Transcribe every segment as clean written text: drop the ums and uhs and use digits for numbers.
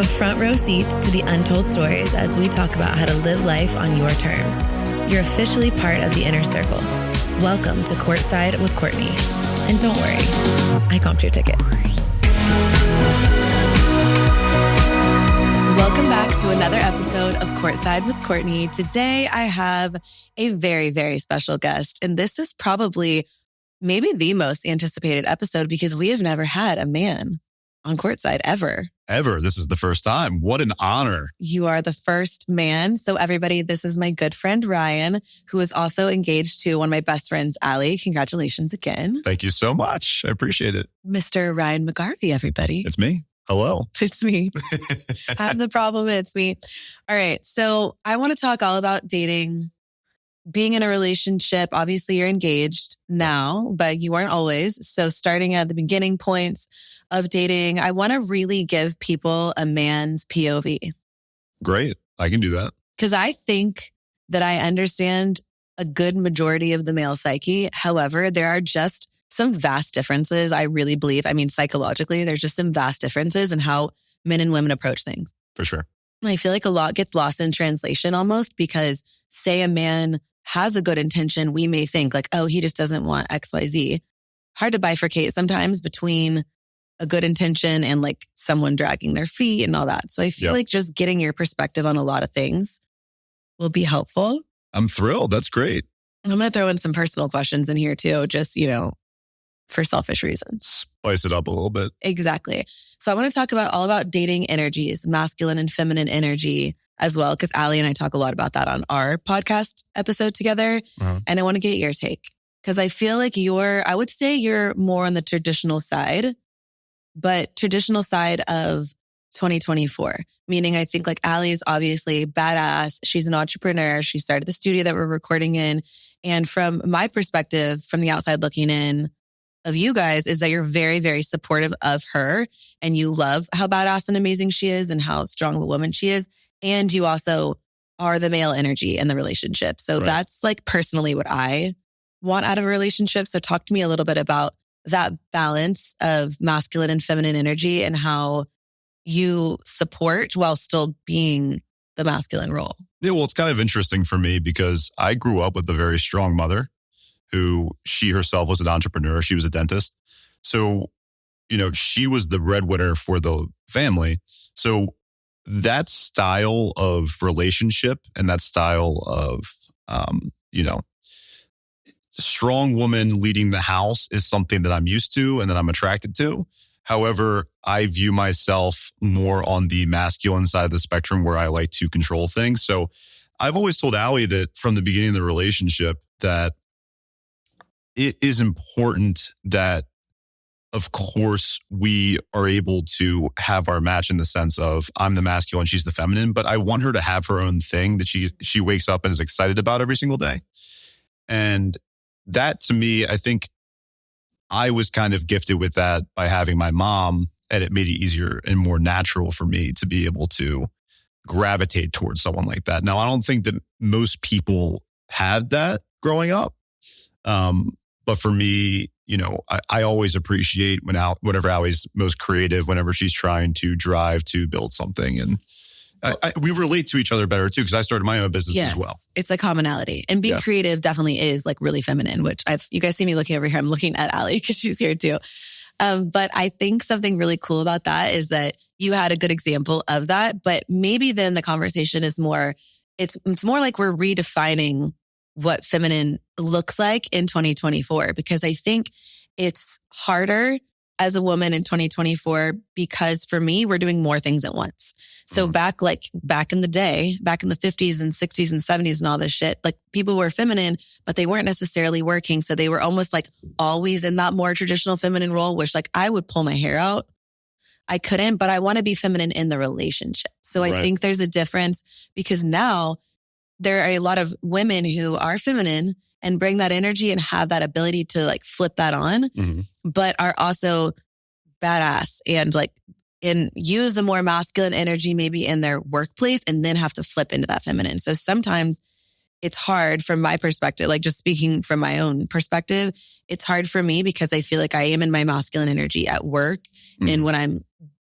a front row seat to the untold stories as we talk about how to live life on your terms. You're officially part of the inner circle. Welcome to Courtside with Courtney. And don't worry, I comped your ticket. Welcome back to another episode of Courtside with Courtney. Today, I have a very, very special guest. And this is probably maybe the most anticipated episode because we have never had a man on Courtside ever. This is the first time. What an honor. You are the first man. So everybody, this is my good friend, Ryan, who is also engaged to one of my best friends, Allie. Congratulations again. Thank you so much. I appreciate it. Mr. Ryan McGarvey, everybody. It's me. Hello. It's me. I have the problem. It's me. All right. So I want to talk all about dating, being in a relationship. Obviously, you're engaged now, but you weren't always. So starting at the beginning points of dating, I want to really give people a man's POV. Great. I can do that. Because I think that I understand a good majority of the male psyche. However, there are just some vast differences, I really believe. I mean, psychologically, there's just some vast differences in how men and women approach things. For sure. And I feel like a lot gets lost in translation almost because say a man has a good intention, we may think like, oh, he just doesn't want XYZ. Hard to bifurcate sometimes between a good intention and like someone dragging their feet and all that. So I feel like just getting your perspective on a lot of things will be helpful. I'm thrilled. That's great. I'm going to throw in some personal questions in here too, just, for selfish reasons. Spice it up a little bit. Exactly. So I want to talk all about dating energies, masculine and feminine energy as well, because Allie and I talk a lot about that on our podcast episode together. And I want to get your take because I feel like I would say you're more on the traditional side, but traditional side of 2024, meaning I think like Allie is obviously badass. She's an entrepreneur. She started the studio that we're recording in. And from my perspective, from the outside looking in of you guys, is that you're very, very supportive of her and you love how badass and amazing she is and how strong of a woman she is. And you also are the male energy in the relationship. So That's like personally what I want out of a relationship. So talk to me a little bit about that balance of masculine and feminine energy and how you support while still being the masculine role. Yeah, well, it's kind of interesting for me because I grew up with a very strong mother who she herself was an entrepreneur. She was a dentist. So, she was the breadwinner for the family. So that style of relationship and that style of, strong woman leading the house is something that I'm used to and that I'm attracted to. However, I view myself more on the masculine side of the spectrum where I like to control things. So I've always told Allie that from the beginning of the relationship that it is important that, of course, we are able to have our match in the sense of I'm the masculine, she's the feminine, but I want her to have her own thing that she wakes up and is excited about every single day. And that to me, I think I was kind of gifted with that by having my mom, and it made it easier and more natural for me to be able to gravitate towards someone like that. Now, I don't think that most people had that growing up. But for me, I always appreciate whenever Allie's most creative, whenever she's trying to drive to build something. And we relate to each other better too, because I started my own business as well. It's a commonality. And being creative definitely is like really feminine, which you guys see me looking over here. I'm looking at Allie because she's here too. But I think something really cool about that is that you had a good example of that. But maybe then the conversation is more, it's more like we're redefining what feminine looks like in 2024, because I think it's harder as a woman in 2024 because for me, we're doing more things at once. So back in the day, back in the 50s and 60s and 70s and all this shit, like people were feminine, but they weren't necessarily working. So they were almost like always in that more traditional feminine role, which like I would pull my hair out. I couldn't, but I want to be feminine in the relationship. So I think there's a difference because now there are a lot of women who are feminine and bring that energy and have that ability to like flip that on, but are also badass and use a more masculine energy maybe in their workplace and then have to flip into that feminine. So sometimes it's hard from my perspective, like just speaking from my own perspective, it's hard for me because I feel like I am in my masculine energy at work and when I'm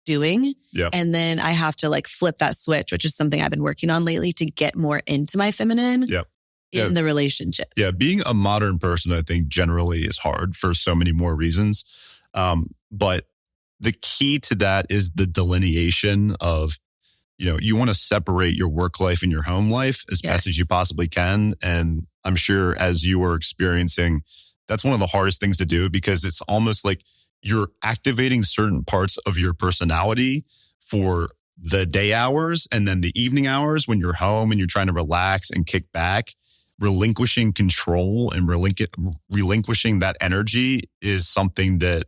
doing. Yep. And then I have to like flip that switch, which is something I've been working on lately to get more into my feminine in the relationship. Yeah. Being a modern person, I think generally is hard for so many more reasons. But the key to that is the delineation of, you want to separate your work life and your home life as best as you possibly can. And I'm sure as you were experiencing, that's one of the hardest things to do because it's almost like you're activating certain parts of your personality for the day hours and then the evening hours when you're home and you're trying to relax and kick back. Relinquishing control and relinquishing that energy is something that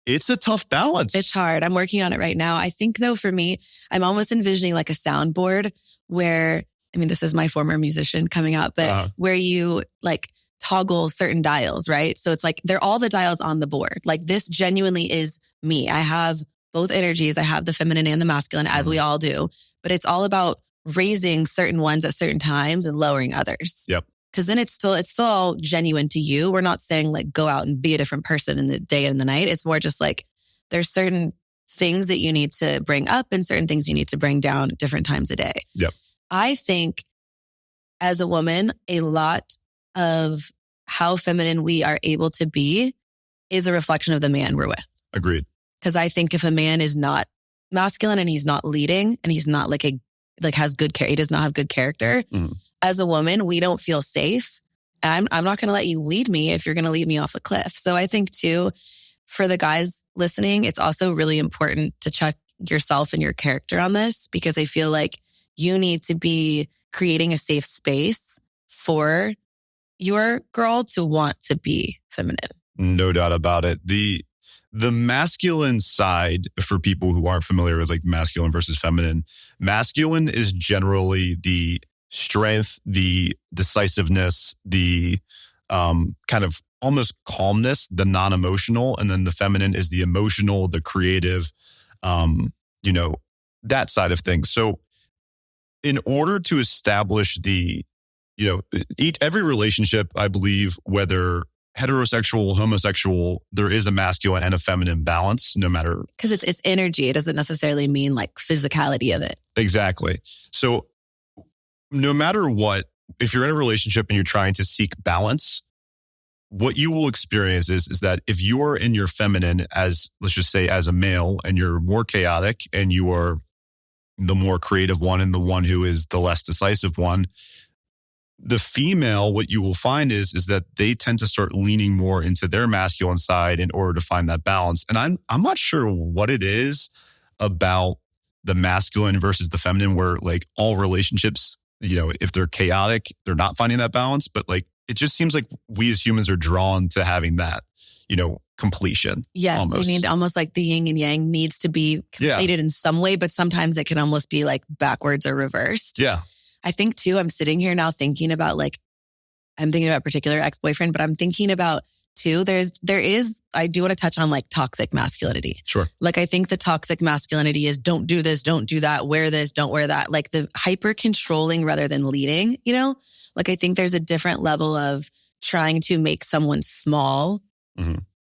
it's a tough balance. It's hard. I'm working on it right now. I think though, for me, I'm almost envisioning like a soundboard where, this is my former musician coming out, but where you like toggle certain dials, right? So it's like, they're all the dials on the board. Like this genuinely is me. I have both energies. I have the feminine and the masculine as we all do, but it's all about raising certain ones at certain times and lowering others. Yep. Because then it's still all genuine to you. We're not saying like go out and be a different person in the day and in the night. It's more just like there's certain things that you need to bring up and certain things you need to bring down at different times a day. Yep. I think as a woman, a lot of how feminine we are able to be is a reflection of the man we're with. Agreed. Because I think if a man is not masculine and he's not leading and he's not has good care, he does not have good character. As a woman, we don't feel safe. And I'm not going to let you lead me if you're going to lead me off a cliff. So I think too, for the guys listening, it's also really important to check yourself and your character on this, because I feel like you need to be creating a safe space for your girl to want to be feminine. No doubt about it. The masculine side, for people who aren't familiar with like masculine versus feminine, masculine is generally the strength, the decisiveness, the kind of almost calmness, the non-emotional. And then the feminine is the emotional, the creative, that side of things. So in order to establish every relationship, I believe, whether heterosexual, homosexual, there is a masculine and a feminine balance, no matter. Because it's energy. It doesn't necessarily mean like physicality of it. Exactly. So no matter what, if you're in a relationship and you're trying to seek balance, what you will experience is that if you are in your feminine as, let's just say as a male, and you're more chaotic and you are the more creative one and the one who is the less decisive one, the female, what you will find is that they tend to start leaning more into their masculine side in order to find that balance. And I'm not sure what it is about the masculine versus the feminine, where like all relationships, if they're chaotic, they're not finding that balance. But like, it just seems like we as humans are drawn to having that, completion. Yes, almost. We need almost like the yin and yang needs to be completed in some way, but sometimes it can almost be like backwards or reversed. Yeah. I think too, I'm sitting here now thinking about I'm thinking about a particular ex-boyfriend, but I'm thinking about too, I do want to touch on like toxic masculinity. Sure. Like I think the toxic masculinity is don't do this, don't do that, wear this, don't wear that. Like the hyper controlling rather than leading, Like I think there's a different level of trying to make someone small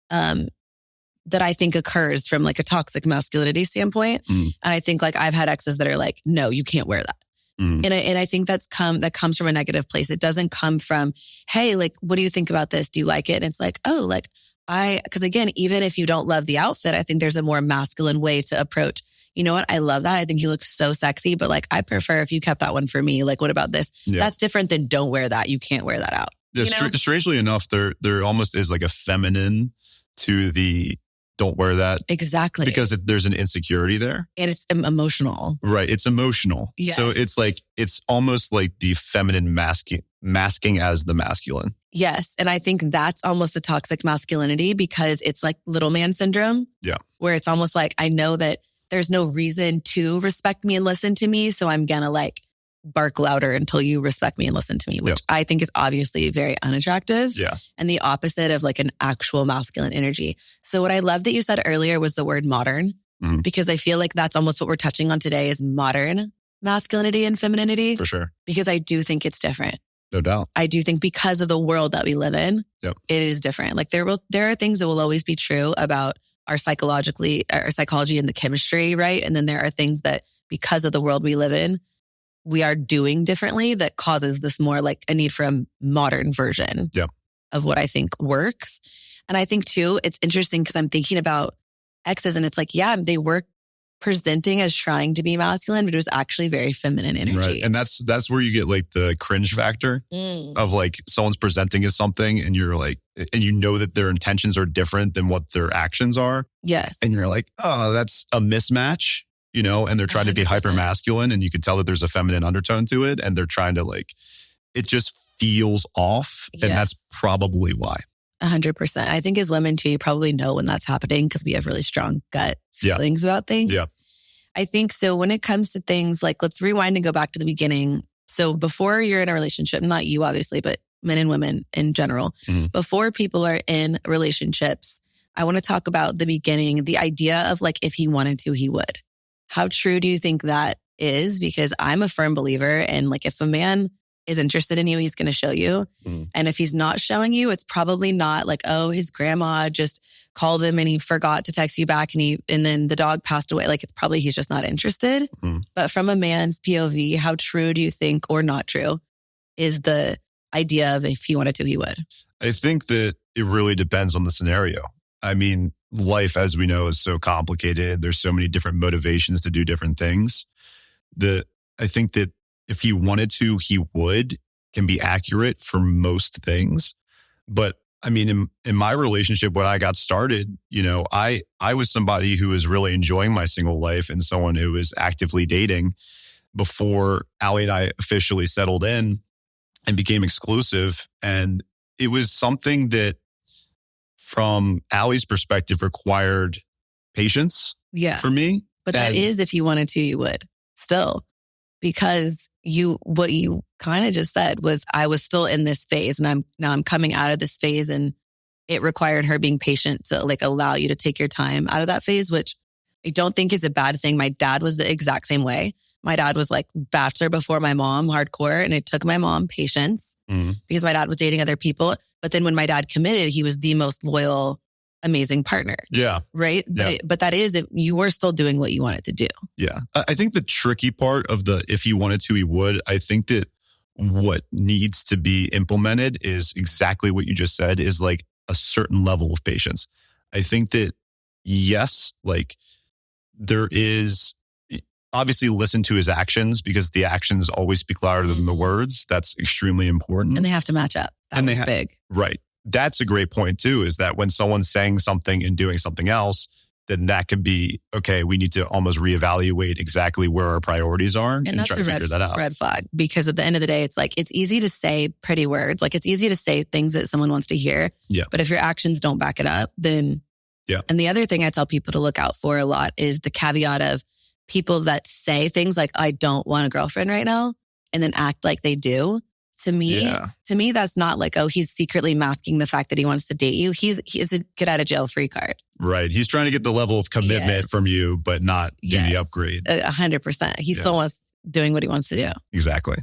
that I think occurs from like a toxic masculinity standpoint. And I think like I've had exes that are like, no, you can't wear that. And I think that comes from a negative place. It doesn't come from, hey, like, what do you think about this? Do you like it? And it's like, oh, like because again, even if you don't love the outfit, I think there's a more masculine way to approach. You know what? I love that. I think you look so sexy, but like, I prefer if you kept that one for me. Like, what about this? Yeah. That's different than don't wear that. You can't wear that out. Yeah, strangely enough, there almost is like a feminine to the don't wear that. Exactly. Because there's an insecurity there. And it's emotional. Right. It's emotional. Yes. So it's almost like the feminine masking as the masculine. Yes. And I think that's almost the toxic masculinity, because it's like little man syndrome. Yeah. Where it's almost like, I know that there's no reason to respect me and listen to me. So I'm going to like bark louder until you respect me and listen to me, which I think is obviously very unattractive. Yeah. And the opposite of like an actual masculine energy. So what I love that you said earlier was the word modern, because I feel like that's almost what we're touching on today is modern masculinity and femininity. For sure. Because I do think it's different. No doubt. I do think because of the world that we live in, it is different. Like there are things that will always be true about our psychology and the chemistry, right? And then there are things that because of the world we live in, we are doing differently that causes this more like a need for a modern version of what I think works. And I think too, it's interesting because I'm thinking about exes and it's like, yeah, they were presenting as trying to be masculine, but it was actually very feminine energy. Right. And that's where you get like the cringe factor of like someone's presenting as something and you're like, and you know that their intentions are different than what their actions are. Yes. And you're like, oh, that's a mismatch, you know, and they're trying 100%. To be hyper masculine and you can tell that there's a feminine undertone to it. And they're trying to like, it just feels off. And that's probably why. 100%. I think as women too, you probably know when that's happening because we have really strong gut feelings about things. Yeah. I think so when it comes to things like, let's rewind and go back to the beginning. So before you're in a relationship, not you obviously, but men and women in general, before people are in relationships, I want to talk about the beginning, the idea of like, if he wanted to, he would. How true do you think that is? Because I'm a firm believer in like, if a man is interested in you, he's going to show you. And if he's not showing you, it's probably not like, oh, his grandma just called him and he forgot to text you back and then the dog passed away. Like it's probably he's just not interested. But from a man's POV, how true do you think or not true is the idea of if he wanted to, he would? I think that it really depends on the scenario. I mean, life, as we know, is so complicated. There's so many different motivations to do different things. I think that if he wanted to, he would, can be accurate for most things. But I mean, in my relationship, when I got started, you know, I was somebody who was really enjoying my single life and someone who was actively dating before Allie and I officially settled in and became exclusive. And it was something that from Allie's perspective required patience for me. But that is if you wanted to, you would still. Because what you kind of just said was I was still in this phase and I'm coming out of this phase and it required her being patient to like allow you to take your time out of that phase, which I don't think is a bad thing. My dad was the exact same way. My dad was like bachelor before my mom, hardcore. And it took my mom patience because my dad was dating other people. But then when my dad committed, he was the most loyal, amazing partner. Yeah. Right. Yeah. But that is if you were still doing what you wanted to do. Yeah. I think the tricky part of if he wanted to, he would. I think that what needs to be implemented is exactly what you just said, is like a certain level of patience. I think that, yes, like there is obviously listen to his actions because the actions always speak louder than the words. That's extremely important. And they have to match up. That's big. Right. That's a great point too, is that when someone's saying something and doing something else, then that could be, okay, we need to almost reevaluate exactly where our priorities are and that's try to figure that out. Red flag, because at the end of the day, it's like, it's easy to say pretty words. Like it's easy to say things that someone wants to hear. Yeah. But if your actions don't back it up, then And the other thing I tell people to look out for a lot is the caveat of people that say things like, I don't want a girlfriend right now, and then act like they do. To me, that's not like, oh, he's secretly masking the fact that he wants to date you. He is a get out of jail free card. Right. He's trying to get the level of commitment from you, but not do the upgrade. 100%. He still wants doing what he wants to do. Exactly.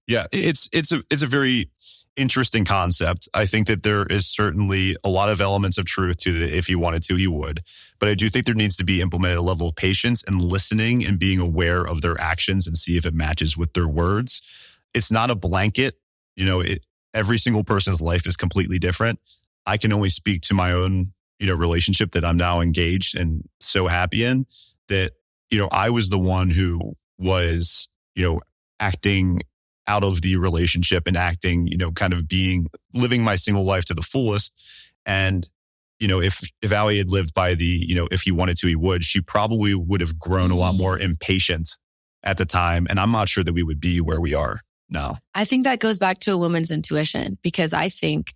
Yeah. It's a very interesting concept. I think that there is certainly a lot of elements of truth to that. If he wanted to, he would. But I do think there needs to be implemented a level of patience and listening and being aware of their actions and see if it matches with their words. It's not a blanket. You know, every single person's life is completely different. I can only speak to my own, relationship that I'm now engaged and so happy in, that, I was the one who was, acting out of the relationship and acting, kind of living my single life to the fullest. And, if Allie had lived by the, if he wanted to, he would, she probably would have grown a lot more impatient at the time. And I'm not sure that we would be where we are now. I think that goes back to a woman's intuition, because I think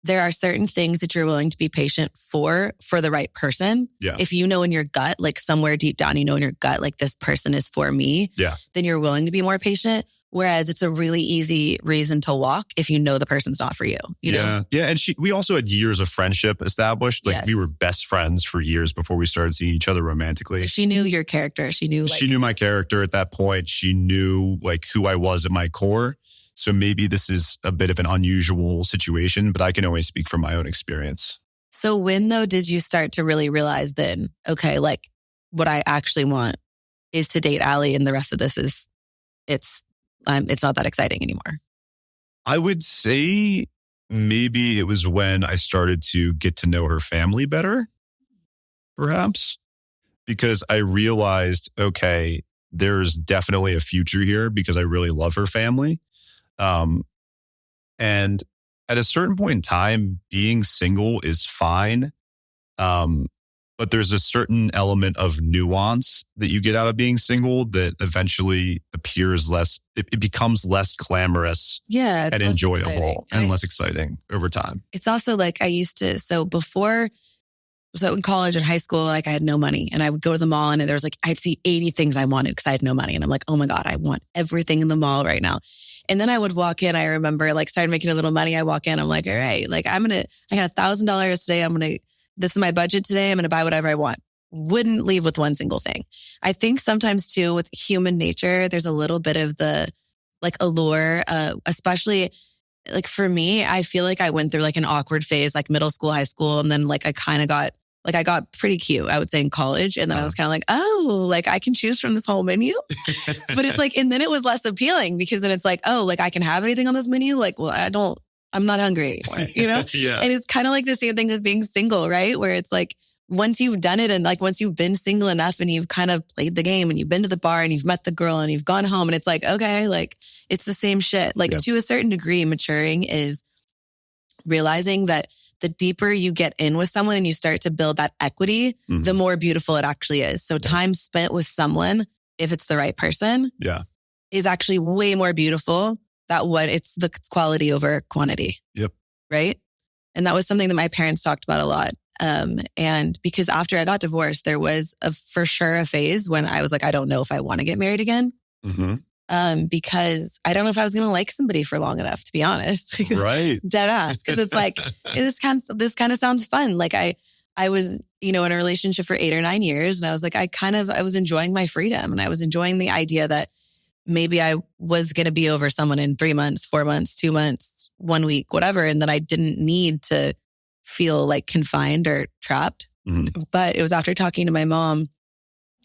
there are certain things that you're willing to be patient for the right person. Yeah. If you know in your gut, like somewhere deep down, in your gut, like this person is for me, then you're willing to be more patient. Whereas it's a really easy reason to walk if you know the person's not for you. You know? Yeah. And we also had years of friendship established. Like we were best friends for years before we started seeing each other romantically. So she knew your character. She knew my character at that point. She knew like who I was at my core. So maybe this is a bit of an unusual situation, but I can only speak from my own experience. So when though did you start to really realize then, okay, like what I actually want is to date Allie and the rest of this is, it's not that exciting anymore? I would say maybe it was when I started to get to know her family better, perhaps, because I realized, okay, there's definitely a future here because I really love her family. And at a certain point in time, being single is fine. But there's a certain element of nuance that you get out of being single that eventually appears less, it becomes less glamorous and enjoyable and less exciting over time. It's also like so in college and high school, like I had no money and I would go to the mall and there was like, I'd see 80 things I wanted because I had no money. And I'm like, oh my God, I want everything in the mall right now. And then I would walk in, I remember like started making a little money. I walk in, I'm like, all right, like I got $1,000 today. This is my budget today. I'm going to buy whatever I want. Wouldn't leave with one single thing. I think sometimes too with human nature, there's a little bit of the like allure, especially like for me, I feel like I went through like an awkward phase, like middle school, high school. And then like I got pretty cute, I would say in college. And then I was kind of like, oh, like I can choose from this whole menu. But it's like, and then it was less appealing because then it's like, oh, like I can have anything on this menu. Like, well, I'm not hungry anymore, you know? Yeah. And it's kind of like the same thing as being single, right? Where it's like, once you've done it and like once you've been single enough and you've kind of played the game and you've been to the bar and you've met the girl and you've gone home and it's like, okay, like it's the same shit. Like to a certain degree, maturing is realizing that the deeper you get in with someone and you start to build that equity, the more beautiful it actually is. So time spent with someone, if it's the right person, is actually way more beautiful. It's the quality over quantity. Yep. Right. And that was something that my parents talked about a lot. And because after I got divorced, there was for sure a phase when I was like, I don't know if I want to get married again. Because I don't know if I was going to like somebody for long enough, to be honest. Right. Dead ass. Because it's like, this kind of sounds fun. Like I was, in a relationship for 8 or 9 years and I was like, I was enjoying my freedom and I was enjoying the idea that maybe I was going to be over someone in 3 months, 4 months, 2 months, 1 week, whatever. And that I didn't need to feel like confined or trapped. But it was after talking to my mom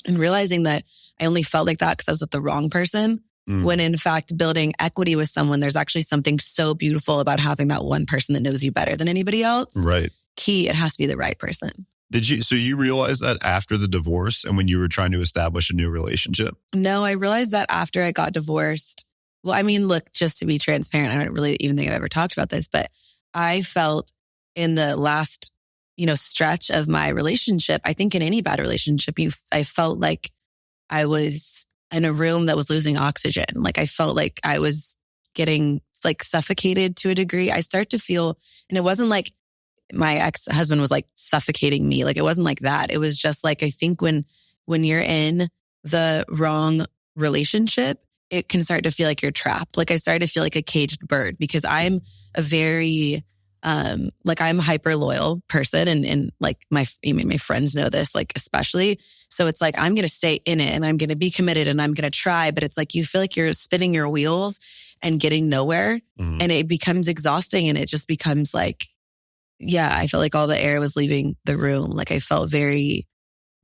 and realizing that I only felt like that because I was with the wrong person. When in fact, building equity with someone, there's actually something so beautiful about having that one person that knows you better than anybody else. Right. Key, it has to be the right person. So you realized that after the divorce and when you were trying to establish a new relationship? No, I realized that after I got divorced. Well, I mean, look, just to be transparent, I don't really even think I've ever talked about this, but I felt in the last, stretch of my relationship, I think in any bad relationship, I felt like I was in a room that was losing oxygen. Like I felt like I was getting like suffocated to a degree. I start to feel, and it wasn't like my ex-husband was like suffocating me. Like it wasn't like that. It was just like, I think when you're in the wrong relationship, it can start to feel like you're trapped. Like I started to feel like a caged bird because I'm a very, I'm a hyper loyal person and like my friends know this, like especially. So it's like, I'm going to stay in it and I'm going to be committed and I'm going to try. But it's like, you feel like you're spinning your wheels and getting nowhere and it becomes exhausting and it just becomes like, I felt like all the air was leaving the room. Like I felt very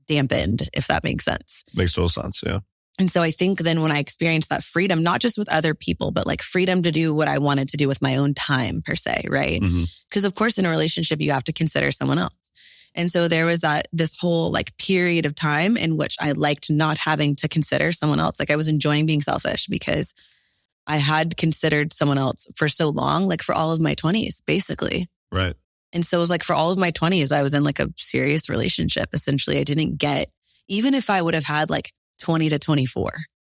dampened, if that makes sense. Makes total sense. Yeah. And so I think then when I experienced that freedom, not just with other people, but like freedom to do what I wanted to do with my own time per se, right? Because of course in a relationship, you have to consider someone else. And so there was this whole like period of time in which I liked not having to consider someone else. Like I was enjoying being selfish because I had considered someone else for so long, like for all of my 20s, basically. Right. And so it was like for all of my 20s, I was in like a serious relationship. Essentially, I didn't get, even if I would have had like 20 to 24.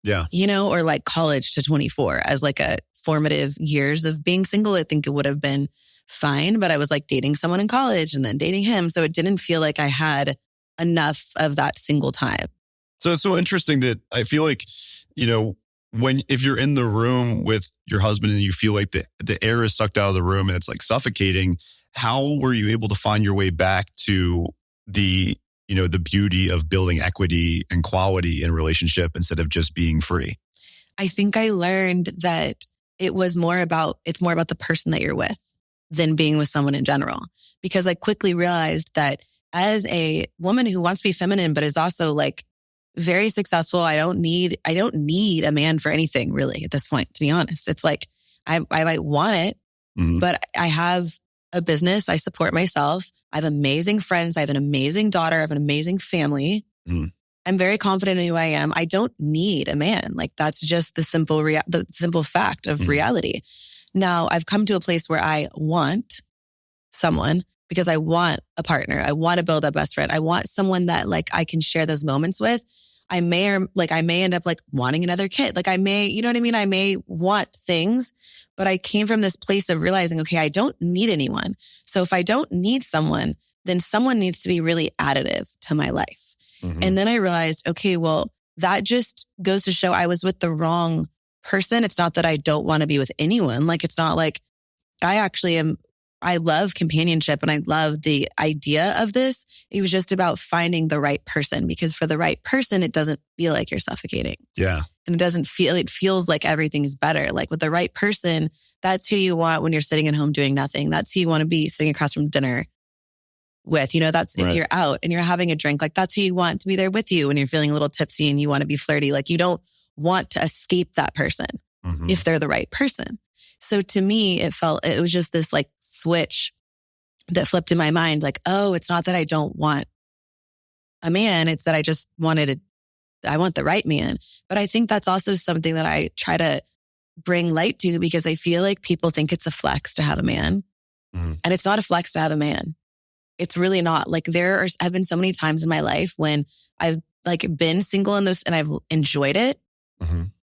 Yeah. Or like college to 24 as like a formative years of being single, I think it would have been fine. But I was like dating someone in college and then dating him. So it didn't feel like I had enough of that single time. So it's so interesting that I feel like, if you're in the room with your husband and you feel like the air is sucked out of the room and it's like suffocating, how were you able to find your way back to the beauty of building equity and quality in a relationship instead of just being free? I think I learned that it's more about the person that you're with than being with someone in general. Because I quickly realized that as a woman who wants to be feminine, but is also like very successful, I don't need a man for anything really at this point, to be honest. It's like, I might want it, but I have a business. I support myself. I have amazing friends. I have an amazing daughter. I have an amazing family. I'm very confident in who I am. I don't need a man. Like that's just the simple fact of reality. Now I've come to a place where I want someone because I want a partner. I want to build a best friend. I want someone that like I can share those moments with. I may end up like wanting another kid. Like I may, you know what I mean? I may want things, but I came from this place of realizing, okay, I don't need anyone. So if I don't need someone, then someone needs to be really additive to my life. And then I realized, okay, well, that just goes to show I was with the wrong person. It's not that I don't want to be with anyone. Like, it's not like I love companionship and I love the idea of this. It was just about finding the right person, because for the right person, it doesn't feel like you're suffocating. Yeah. And it feels like everything is better. Like with the right person, that's who you want when you're sitting at home doing nothing. That's who you want to be sitting across from dinner with, that's if you're out and you're having a drink, like that's who you want to be there with you when you're feeling a little tipsy and you want to be flirty. Like you don't want to escape that person if they're the right person. So to me, it was just this like switch that flipped in my mind. Like, oh, it's not that I don't want a man. It's that I just I want the right man. But I think that's also something that I try to bring light to, because I feel like people think it's a flex to have a man. And it's not a flex to have a man. It's really not. Like have been so many times in my life when I've like been single in this and I've enjoyed it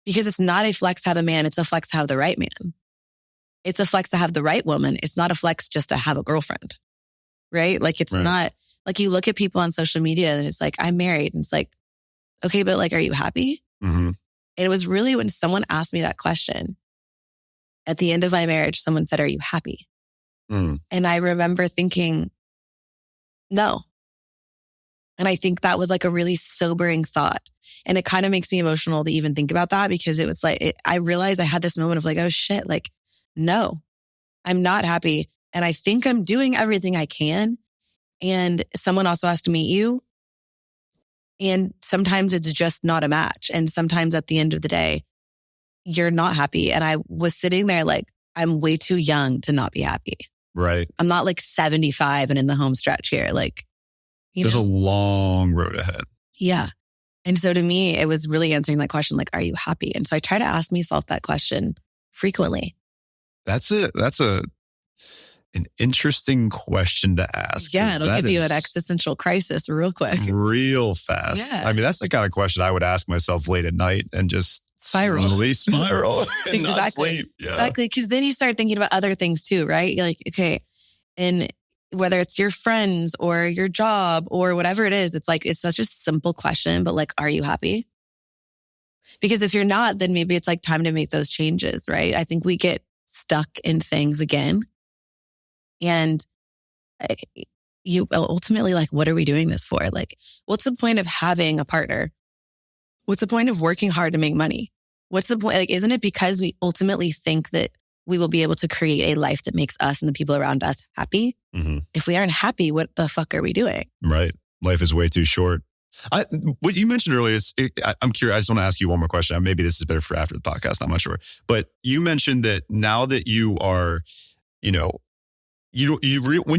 because it's not a flex to have a man. It's a flex to have the right man. It's a flex to have the right woman. It's not a flex just to have a girlfriend, right? Like it's not like you look at people on social media and it's like, I'm married. And it's like, okay, but like, are you happy? And it was really when someone asked me that question at the end of my marriage, someone said, are you happy? And I remember thinking, no. And I think that was like a really sobering thought. And it kind of makes me emotional to even think about that, because it was like, I realized I had this moment of like, oh shit, like, no, I'm not happy. And I think I'm doing everything I can. And someone also has to meet you. And sometimes it's just not a match. And sometimes at the end of the day, you're not happy. And I was sitting there like, I'm way too young to not be happy. Right. I'm not like 75 and in the home stretch here. Like, there's a long road ahead. Yeah. And so to me, it was really answering that question, like, are you happy? And so I try to ask myself that question frequently. That's an interesting question to ask. Yeah, it'll give you an existential crisis real quick. Real fast. Yeah. I mean, that's the kind of question I would ask myself late at night and just spiral and not sleep. Yeah. Exactly. Because then you start thinking about other things too, right? You're like, okay, and whether it's your friends or your job or whatever it is, it's like, it's such a simple question, but like, are you happy? Because if you're not, then maybe it's like time to make those changes, right? I think we get stuck in things again. And you ultimately, like, what are we doing this for? Like, what's the point of having a partner? What's the point of working hard to make money? What's the point? Like, isn't it because we ultimately think that we will be able to create a life that makes us and the people around us happy? If we aren't happy, what the fuck are we doing? Right. Life is way too short. What you mentioned earlier is, I'm curious. I just want to ask you one more question. Maybe this is better for after the podcast. I'm not sure. But you mentioned that now that you are, when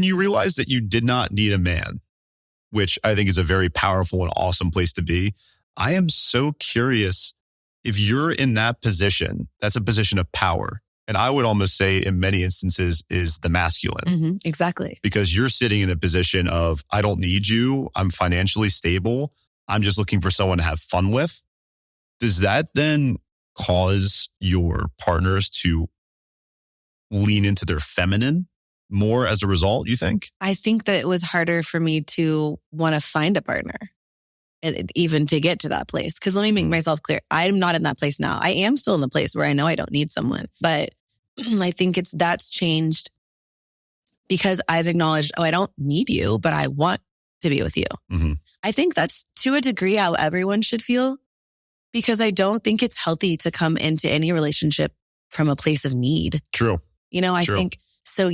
you realize that you did not need a man, which I think is a very powerful and awesome place to be. I am so curious if you're in that position. That's a position of power. And I would almost say in many instances is the masculine. Exactly. Because you're sitting in a position of, I don't need you. I'm financially stable. I'm just looking for someone to have fun with. Does that then cause your partners to lean into their feminine more as a result, you think? I think that it was harder for me to want to find a partner and even to get to that place. Because let me make myself clear. I'm not in that place now. I am still in the place where I know I don't need someone. But I think that's changed because I've acknowledged, I don't need you, but I want to be with you. I think that's to a degree how everyone should feel, because I don't think it's healthy to come into any relationship from a place of need. True. I think So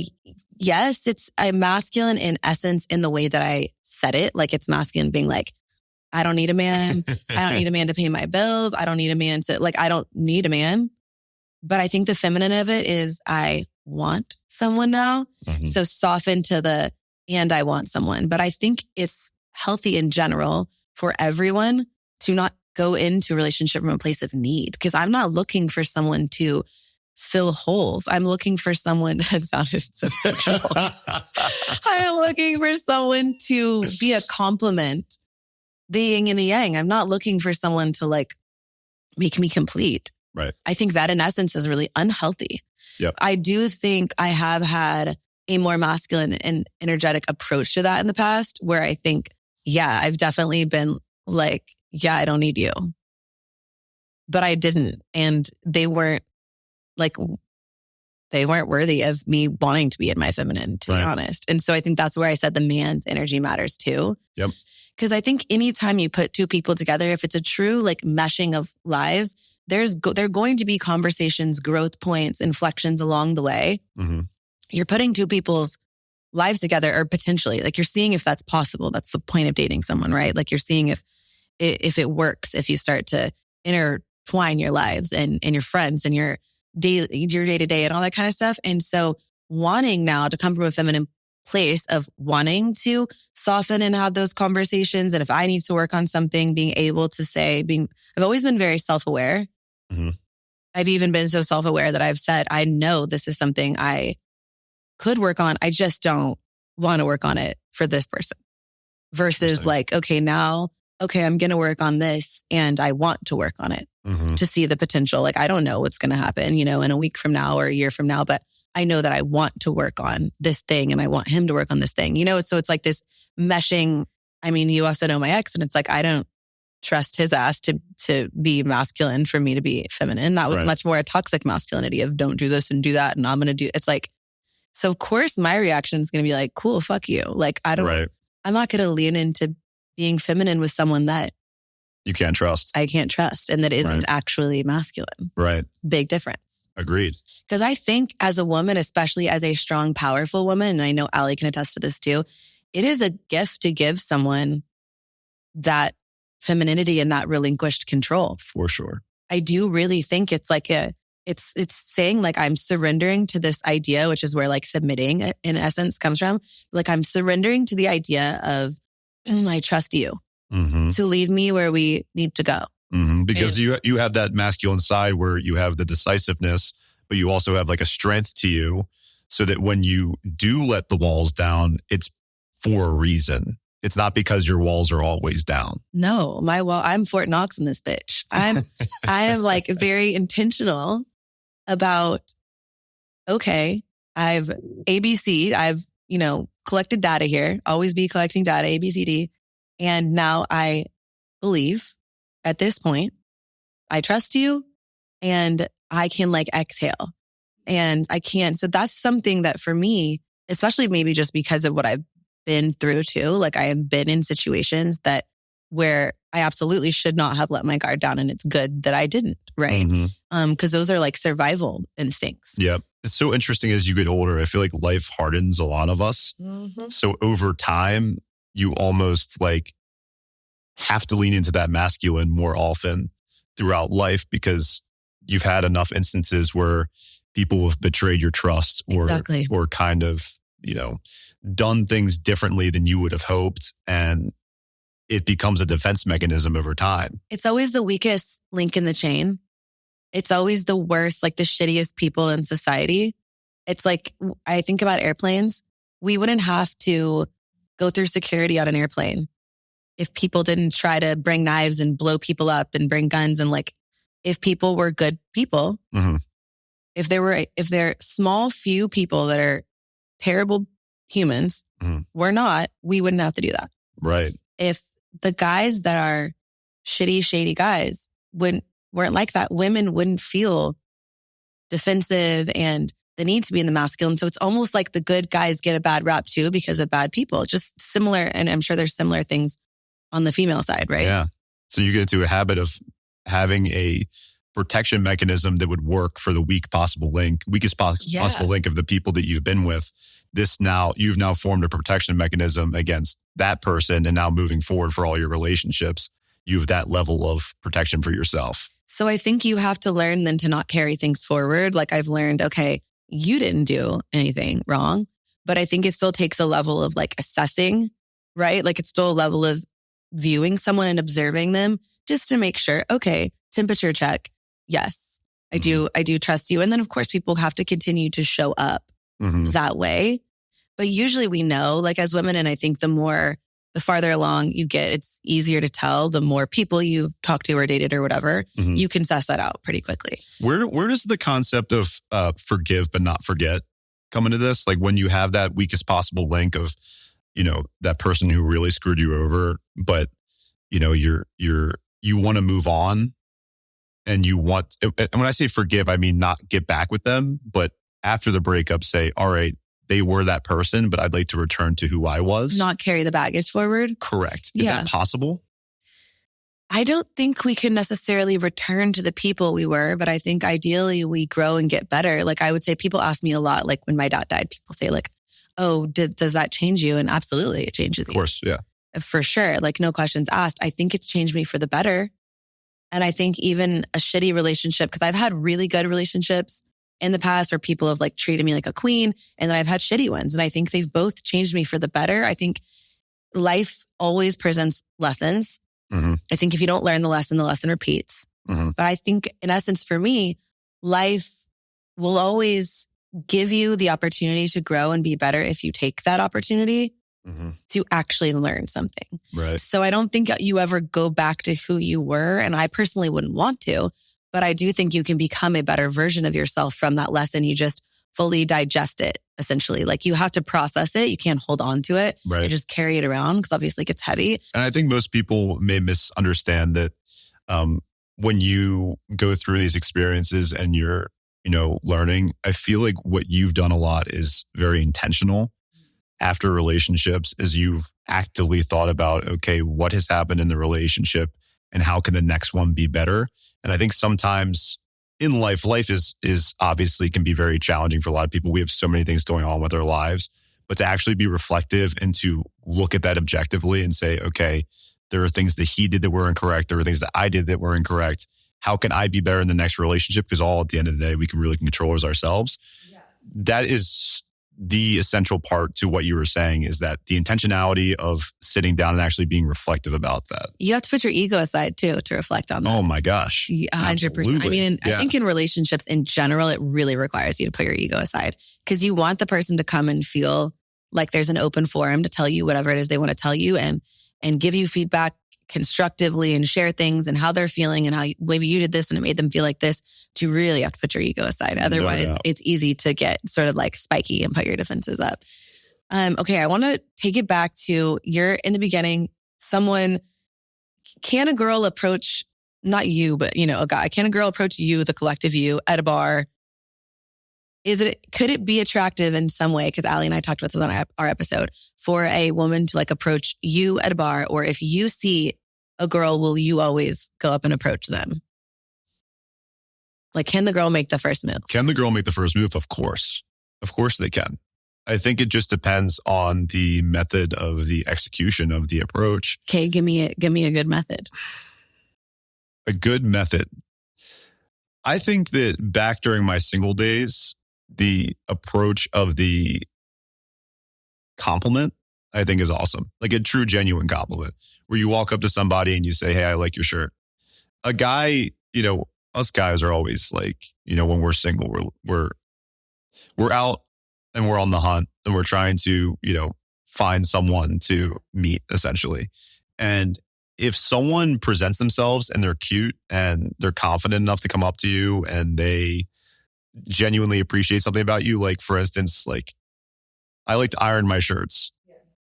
yes, I'm masculine in essence in the way that I said it. Like it's masculine being like, I don't need a man. I don't need a man to pay my bills. I don't need a man to I don't need a man. But I think the feminine of it is I want someone now. Mm-hmm. So soften to and I want someone. But I think it's healthy in general for everyone to not go into a relationship from a place of need. Because I'm not looking for someone to fill holes. I'm looking for someone that sounded so sexual. I'm looking for someone to be a complement, the yin and the yang. I'm not looking for someone to make me complete. Right. I think that in essence is really unhealthy. Yep. I do think I have had a more masculine and energetic approach to that in the past where I think, yeah, I've definitely been like, yeah, I don't need you. But I didn't. And they weren't worthy of me wanting to be in my feminine, to be honest. And so I think that's where I said the man's energy matters too. Yep. Because I think anytime you put two people together, if it's a true meshing of lives, there are going to be conversations, growth points, inflections along the way. Mm-hmm. You're putting two people's lives together, or potentially, you're seeing if that's possible. That's the point of dating someone, right? You're seeing if it works, if you start to intertwine your lives and your friends and your day-to-day and all that kind of stuff. And so wanting now to come from a feminine place of wanting to soften and have those conversations. And if I need to work on something, being able to say, I've always been very self-aware. Mm-hmm. I've even been so self-aware that I've said, I know this is something I could work on. I just don't want to work on it for this person versus I'm going to work on this and I want to work on it to see the potential. I don't know what's going to happen, in a week from now or a year from now, but I know that I want to work on this thing and I want him to work on this thing, so it's this meshing. I mean, you also know my ex and it's I don't trust his ass to be masculine for me to be feminine. That was much more a toxic masculinity of don't do this and do that. And I'm going to do, it's so of course my reaction is going to be cool, fuck you. I'm not going to lean into being feminine with someone that you can't trust. I can't trust and that isn't actually masculine. Right. Big difference. Agreed. Because I think as a woman, especially as a strong, powerful woman, and I know Allie can attest to this too, it is a gift to give someone that femininity and that relinquished control. For sure. I do really think it's it's saying I'm surrendering to this idea, which is where submitting in essence comes from. I'm surrendering to the idea of, I trust you to lead me where we need to go. Mm-hmm. Because you have that masculine side where you have the decisiveness, but you also have a strength to you so that when you do let the walls down, it's for a reason. It's not because your walls are always down. No, I'm Fort Knox in this bitch. I am very intentional about, okay, I've ABC'd, I've, collected data here, always be collecting data, ABCD. And now I believe at this point, I trust you and I can exhale and I can't. So that's something that for me, especially maybe just because of what I've been through too, I have been in situations where I absolutely should not have let my guard down and it's good that I didn't, right? Mm-hmm. Because those are survival instincts. Yeah. It's so interesting as you get older. I feel like life hardens a lot of us. Mm-hmm. So over time, you almost have to lean into that masculine more often throughout life because you've had enough instances where people have betrayed your trust or kind of, done things differently than you would have hoped. And it becomes a defense mechanism over time. It's always the weakest link in the chain. It's always the worst, the shittiest people in society. It's I think about airplanes. We wouldn't have to go through security on an airplane if people didn't try to bring knives and blow people up and bring guns. And if people were good people, mm-hmm. if there are small few people that are terrible humans, we're not, we wouldn't have to do that. Right. If the guys that are shitty, shady guys weren't like that, women wouldn't feel defensive and the need to be in the masculine. So it's almost like the good guys get a bad rap too because of bad people. Just similar, and I'm sure there's similar things on the female side, right? Yeah. So you get into a habit of having a protection mechanism that would work for the weakest possible link of the people that you've been with. You've now formed a protection mechanism against that person. And now moving forward for all your relationships, you have that level of protection for yourself. So I think you have to learn then to not carry things forward. Like I've learned, okay, you didn't do anything wrong, but I think it still takes a level of like assessing, right? Like it's still a level of viewing someone and observing them just to make sure, okay, temperature check. Yes, I do trust you. And then of course people have to continue to show up that way. But usually we know, like as women, and I think the farther along you get, it's easier to tell. The more people you've talked to or dated or whatever, you can suss that out pretty quickly. Where does the concept of forgive but not forget come into this? Like when you have that weakest possible link of, that person who really screwed you over, but you want to move on, and and when I say forgive, I mean not get back with them, but after the breakup, say, all right, they were that person, but I'd like to return to who I was. Not carry the baggage forward. Correct. Is that possible? I don't think we can necessarily return to the people we were, but I think ideally we grow and get better. Like I would say, people ask me a lot, like when my dad died, people say like, oh, does that change you? And absolutely it changes you. Of course, yeah. For sure. Like no questions asked. I think it's changed me for the better. And I think even a shitty relationship, because I've had really good relationships in the past where people have like treated me like a queen, and then I've had shitty ones. And I think they've both changed me for the better. I think life always presents lessons. I think if you don't learn the lesson repeats. But I think in essence for me, life will always give you the opportunity to grow and be better if you take that opportunity to actually learn something. Right. So I don't think you ever go back to who you were. And I personally wouldn't want to, but I do think you can become a better version of yourself from that lesson. You just fully digest it, essentially. Like you have to process it. You can't hold on to it and just carry it around because obviously it gets heavy. And I think most people may misunderstand that when you go through these experiences and you're, learning, I feel like what you've done a lot is very intentional after relationships, is you've actively thought about, okay, what has happened in the relationship and how can the next one be better? And I think sometimes in life is obviously can be very challenging for a lot of people. We have so many things going on with our lives, but to actually be reflective and to look at that objectively and say, okay, there are things that he did that were incorrect. There are things that I did that were incorrect. How can I be better in the next relationship? Because all at the end of the day, we can really control as ourselves. Yeah. That is the essential part to what you were saying, is that the intentionality of sitting down and actually being reflective about that. You have to put your ego aside too to reflect on that. Oh my gosh. 100%. I mean, I think in relationships in general, it really requires you to put your ego aside because you want the person to come and feel like there's an open forum to tell you whatever it is they want to tell you and give you feedback constructively and share things and how they're feeling and how maybe you did this and it made them feel like this. You really have to put your ego aside. Otherwise, it's easy to get sort of like spiky and put your defenses up. Okay, I want to take it back to you're in the beginning. Can a girl approach, not you, but a guy, can a girl approach you, the collective you, at a bar? Could it be attractive in some way? Because Allie and I talked about this on our episode, for a woman to like approach you at a bar, or if you see a girl, will you always go up and approach them? Like, can the girl make the first move? Can the girl make the first move? Of course. Of course they can. I think it just depends on the method of the execution of the approach. Okay, give me a good method. A good method. I think that back during my single days, the approach of the compliment, I think, is awesome. Like a true, genuine compliment where you walk up to somebody and you say, hey, I like your shirt. A guy, us guys are always like, when we're single, we're out and we're on the hunt and we're trying to, find someone to meet essentially. And if someone presents themselves and they're cute and they're confident enough to come up to you and they genuinely appreciate something about you, like for instance, like I like to iron my shirts,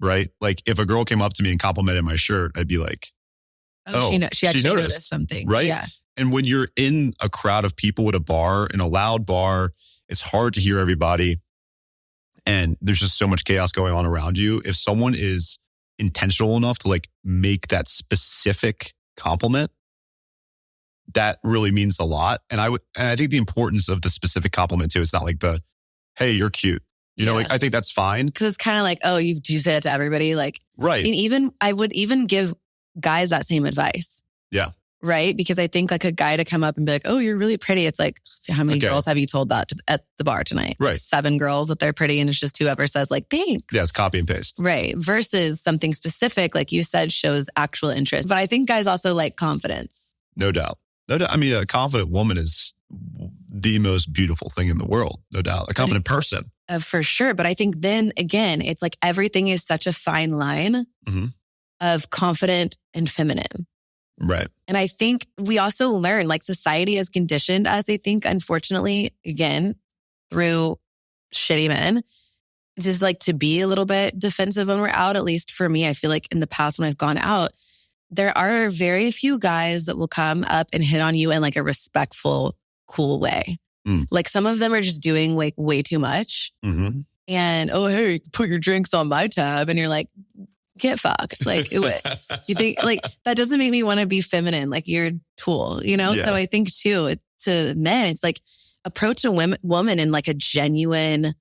right? Like if a girl came up to me and complimented my shirt, I'd be like, she actually noticed something. Right? Yeah. And when you're in a crowd of people at a bar, in a loud bar, it's hard to hear everybody. And there's just so much chaos going on around you. If someone is intentional enough to like make that specific compliment, that really means a lot. And I think the importance of the specific compliment too, it's not like the, hey, you're cute. You know, like I think that's fine. Because it's kind of like, oh, do you say that to everybody? Like, right. And I would even give guys that same advice. Yeah. Right? Because I think like a guy to come up and be like, oh, you're really pretty. It's like, how many girls have you told that at the bar tonight? Right. Like 7 girls that they're pretty, and it's just whoever says like, thanks. Yeah, it's copy and paste. Right. Versus something specific, like you said, shows actual interest. But I think guys also like confidence. No doubt. I mean, a confident woman is the most beautiful thing in the world. No doubt. A confident person. For sure. But I think then again, it's like everything is such a fine line of confident and feminine. Right. And I think we also learn, like society has conditioned us, I think, unfortunately, again, through shitty men, just like to be a little bit defensive when we're out. At least for me, I feel like in the past when I've gone out, there are very few guys that will come up and hit on you in like a respectful, cool way. Like some of them are just doing like way too much. And, oh, hey, put your drinks on my tab. And you're like, get fucked. Like, you think like that doesn't make me want to be feminine. Like you're a tool, you know? Yeah. So I think too, to men, it's like approach a woman in like a genuine,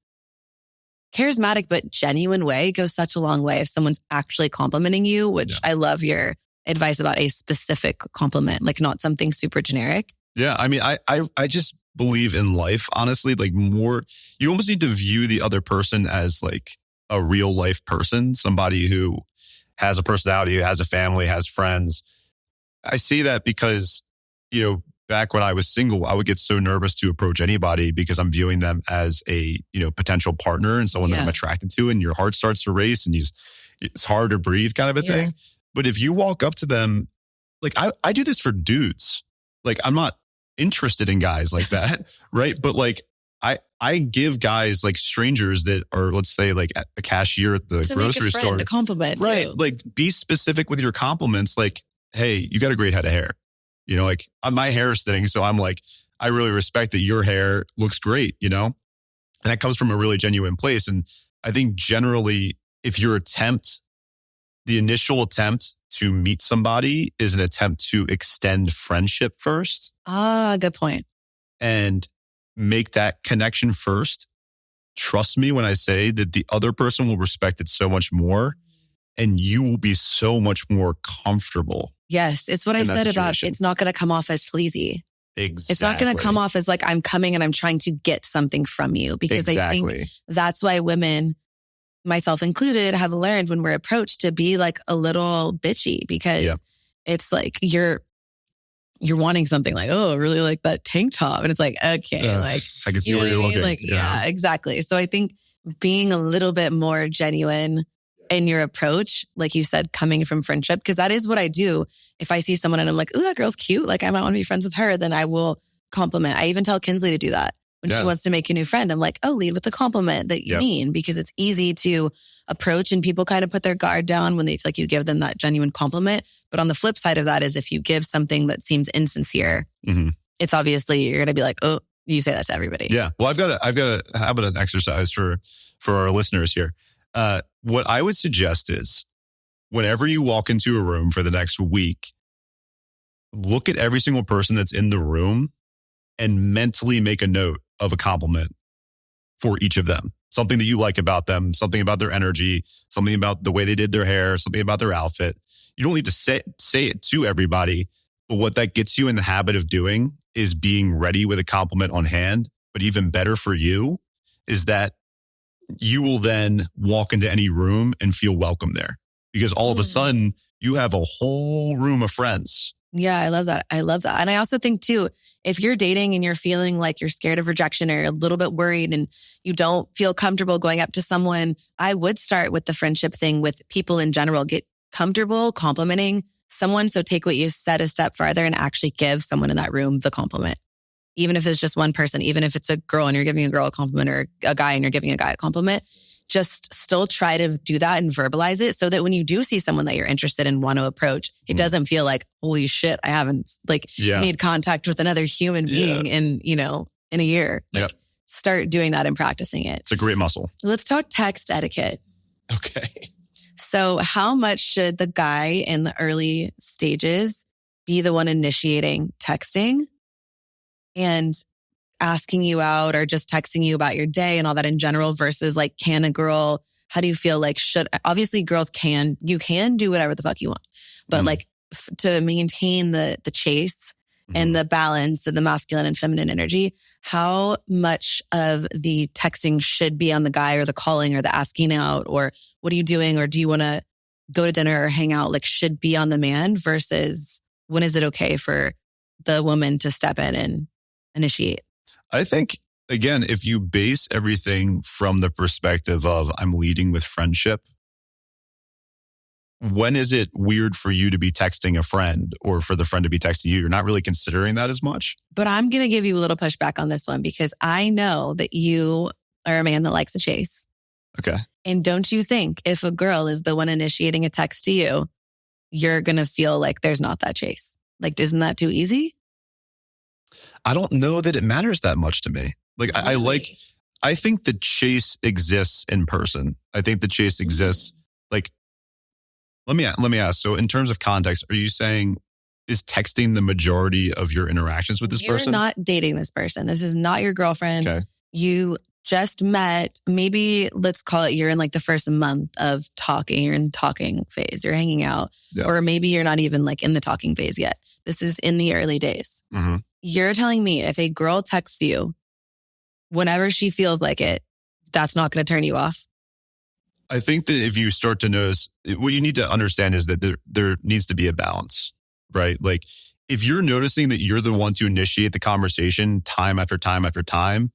charismatic, but genuine way goes such a long way if someone's actually complimenting you, which I love your advice about a specific compliment, like not something super generic. Yeah. I mean, I just believe in life, honestly, like more, you almost need to view the other person as like a real life person, somebody who has a personality, who has a family, has friends. I say that because, you know, back when I was single, I would get so nervous to approach anybody because I'm viewing them as a, you know, potential partner and someone that I'm attracted to, and your heart starts to race and it's hard to breathe kind of a thing. But if you walk up to them, like I do this for dudes, like I'm not interested in guys like that. Right. But like, I give guys like strangers that are, let's say like a cashier at the grocery store, a compliment, right? Too. Like be specific with your compliments. Like, hey, you got a great head of hair. You know, like my hair is thinning. So I'm like, I really respect that your hair looks great, you know? And that comes from a really genuine place. And I think generally if the initial attempt to meet somebody is an attempt to extend friendship first. Good point. And make that connection first. Trust me when I say that the other person will respect it so much more and you will be so much more comfortable. Yes. It's what I said about it's not going to come off as sleazy. Exactly. It's not going to come off as like I'm coming and I'm trying to get something from you, because I think that's why women, myself included, have learned when we're approached to be like a little bitchy, because it's like you're wanting something like, oh, I really like that tank top. And it's like, okay, like I can see where you're looking. Like, yeah, exactly. So I think being a little bit more genuine in your approach, like you said, coming from friendship, because that is what I do. If I see someone and I'm like, oh, that girl's cute, like I might want to be friends with her, then I will compliment. I even tell Kinsley to do that. When she wants to make a new friend, I'm like, oh, lead with the compliment that you mean, because it's easy to approach and people kind of put their guard down when they feel like you give them that genuine compliment. But on the flip side of that is if you give something that seems insincere, it's obviously you're going to be like, oh, you say that to everybody. Yeah. Well, I've got how about an exercise for our listeners here? What I would suggest is whenever you walk into a room for the next week, look at every single person that's in the room and mentally make a note of a compliment for each of them. Something that you like about them, something about their energy, something about the way they did their hair, something about their outfit. You don't need to say it to everybody, but what that gets you in the habit of doing is being ready with a compliment on hand. But even better for you is that you will then walk into any room and feel welcome there, because all of a sudden you have a whole room of friends. Yeah, I love that. And I also think too, if you're dating and you're feeling like you're scared of rejection or a little bit worried and you don't feel comfortable going up to someone, I would start with the friendship thing with people in general. Get comfortable complimenting someone. So take what you said a step farther and actually give someone in that room the compliment. Even if it's just one person, even if it's a girl and you're giving a girl a compliment, or a guy and you're giving a guy a compliment, just still try to do that and verbalize it so that when you do see someone that you're interested in, want to approach, it doesn't feel like, holy shit, I haven't made contact with another human being in a year. Like, start doing that and practicing it. It's a great muscle. Let's talk text etiquette. Okay. So how much should the guy in the early stages be the one initiating texting and asking you out or just texting you about your day and all that in general versus like, can a girl, how do you feel like obviously girls you can do whatever the fuck you want, but like to maintain the chase and the balance of the masculine and feminine energy, how much of the texting should be on the guy or the calling or the asking out or what are you doing? Or do you want to go to dinner or hang out? Like should be on the man versus when is it okay for the woman to step in and initiate? I think, again, if you base everything from the perspective of I'm leading with friendship, when is it weird for you to be texting a friend or for the friend to be texting you? You're not really considering that as much. But I'm going to give you a little pushback on this one because I know that you are a man that likes to chase. Okay. And don't you think if a girl is the one initiating a text to you, you're going to feel like there's not that chase? Like, isn't that too easy? I don't know that it matters that much to me. Like, really? I think the chase exists in person. I think the chase exists. Like, let me ask. So in terms of context, are you saying is texting the majority of your interactions with this person? You're not dating this person. This is not your girlfriend. Okay. You just met. Maybe let's call it you're in like the first month of talking. You're in the talking phase. You're hanging out. Yeah. Or maybe you're not even like in the talking phase yet. This is in the early days. Mm-hmm. You're telling me if a girl texts you whenever she feels like it, that's not going to turn you off? I think that if you start to notice, what you need to understand is that there needs to be a balance, right? Like if you're noticing that you're the one to initiate the conversation time after time after time,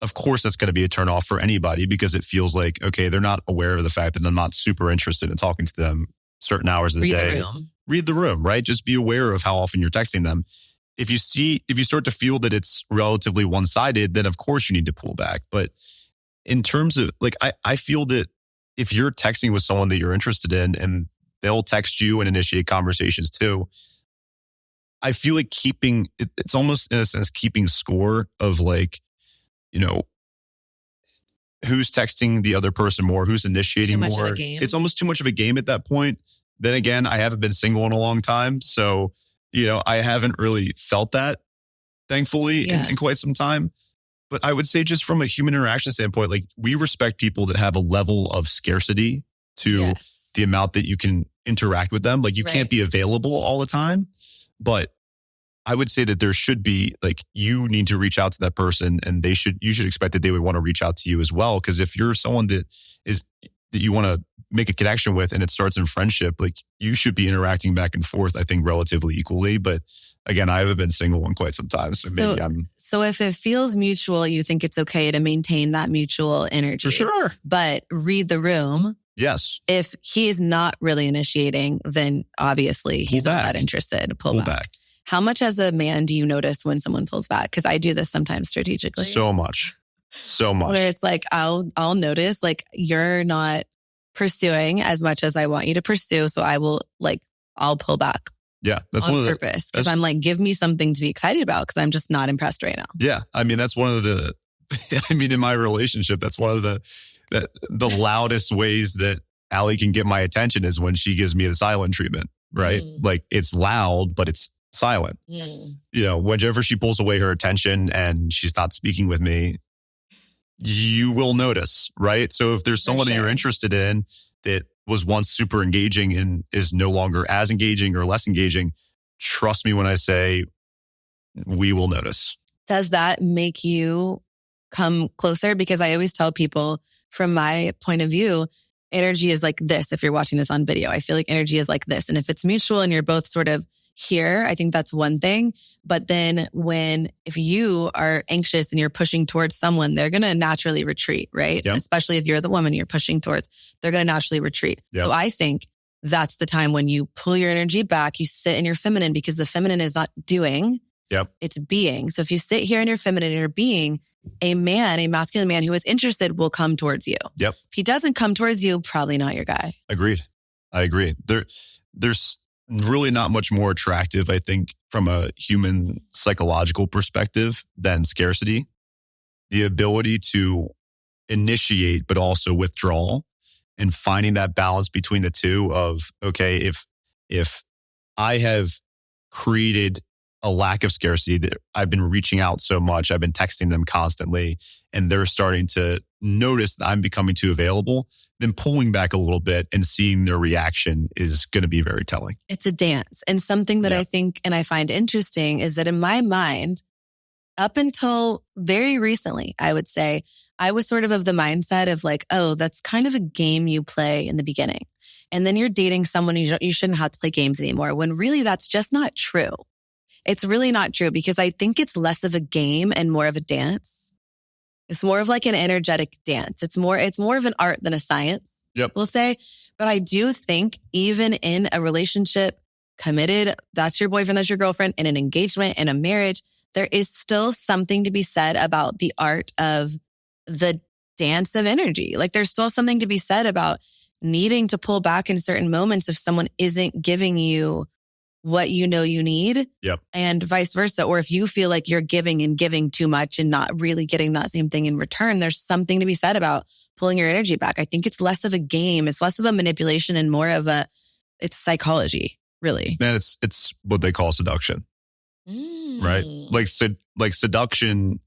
of course that's going to be a turnoff for anybody because it feels like, okay, they're not aware of the fact that I'm not super interested in talking to them certain hours of the day. Read the room, right? Just be aware of how often you're texting them. If you start to feel that it's relatively one-sided, then of course you need to pull back. But in terms of like, I feel that if you're texting with someone that you're interested in and they'll text you and initiate conversations too, I feel like it's almost in a sense keeping score of like, you know, who's texting the other person more, who's initiating more. Too much of a game. It's almost too much of a game at that point. Then again, I haven't been single in a long time. So, you know, I haven't really felt that, thankfully, in quite some time. But I would say just from a human interaction standpoint, like we respect people that have a level of scarcity to the amount that you can interact with them. Like you can't be available all the time, but I would say that there should be like, you need to reach out to that person and you should expect that they would want to reach out to you as well. Cause if you're someone that you want to make a connection with and it starts in friendship, like you should be interacting back and forth, I think relatively equally. But again, I haven't been single in quite some time. So if it feels mutual, you think it's okay to maintain that mutual energy. For sure. But read the room. Yes. If he's not really initiating, then obviously he's not that interested. Pull back. How much as a man do you notice when someone pulls back? Because I do this sometimes strategically. So much. Where it's like, I'll notice like you're not pursuing as much as I want you to pursue. So I'll pull back. Yeah. That's on purpose. Because I'm like, give me something to be excited about because I'm just not impressed right now. Yeah. I mean, that's one of the, in my relationship, that's one of the loudest ways that Allie can get my attention is when she gives me the silent treatment, right? Like it's loud, but it's silent. You know, whenever she pulls away her attention and she's not speaking with me, you will notice, right? So if there's someone that you're interested in that was once super engaging and is no longer as engaging or less engaging, trust me when I say we will notice. Does that make you come closer? Because I always tell people from my point of view, energy is like this. If you're watching this on video, I feel like energy is like this. And if it's mutual and you're both sort of here, I think that's one thing. But then if you are anxious and you're pushing towards someone, they're going to naturally retreat, right? Yep. Especially if you're the woman you're pushing towards, they're going to naturally retreat. Yep. So I think that's the time when you pull your energy back, you sit in your feminine because the feminine is not doing, it's being. So if you sit here in your feminine and you're being, a masculine man who is interested will come towards you. Yep. If he doesn't come towards you, probably not your guy. Agreed. I agree. There's really not much more attractive, I think, from a human psychological perspective than scarcity. The ability to initiate, but also withdraw and finding that balance between the two of, okay, if I have created a lack of scarcity. That I've been reaching out so much. I've been texting them constantly, and they're starting to notice that I'm becoming too available. Then pulling back a little bit and seeing their reaction is going to be very telling. It's a dance. And something that I think and I find interesting is that in my mind, up until very recently, I would say, I was sort of the mindset of like, oh, that's kind of a game you play in the beginning. And then you're dating someone you shouldn't have to play games anymore, when really that's just not true. It's really not true, because I think it's less of a game and more of a dance. It's more of like an energetic dance. It's more of an art than a science, we'll say. But I do think even in a relationship, committed, that's your boyfriend, that's your girlfriend, in an engagement, in a marriage, there is still something to be said about the art of the dance of energy. Like there's still something to be said about needing to pull back in certain moments if someone isn't giving you what you know you need, and vice versa. Or if you feel like you're giving and giving too much and not really getting that same thing in return, there's something to be said about pulling your energy back. I think it's less of a game. It's less of a manipulation and more of it's psychology, really. Man, it's what they call seduction, right? Like seduction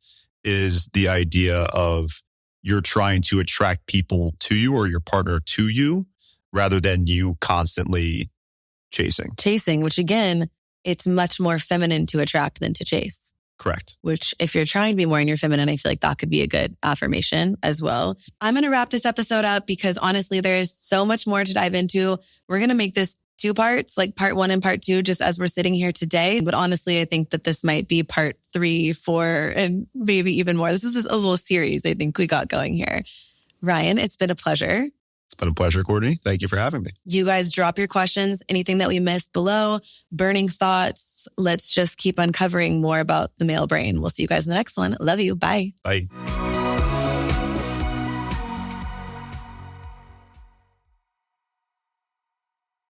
is the idea of you're trying to attract people to you or your partner to you rather than you constantly chasing, which again, it's much more feminine to attract than to chase. Correct. Which if you're trying to be more in your feminine, I feel like that could be a good affirmation as well. I'm going to wrap this episode up because honestly, there is so much more to dive into. We're going to make this 2 parts, like part 1 and part 2, just as we're sitting here today. But honestly, I think that this might be part 3, 4, and maybe even more. This is a little series I think we got going here. Ryan, it's been a pleasure. It's been a pleasure, Courtney. Thank you for having me. You guys drop your questions, anything that we missed below, burning thoughts. Let's just keep uncovering more about the male brain. We'll see you guys in the next one. Love you. Bye. Bye.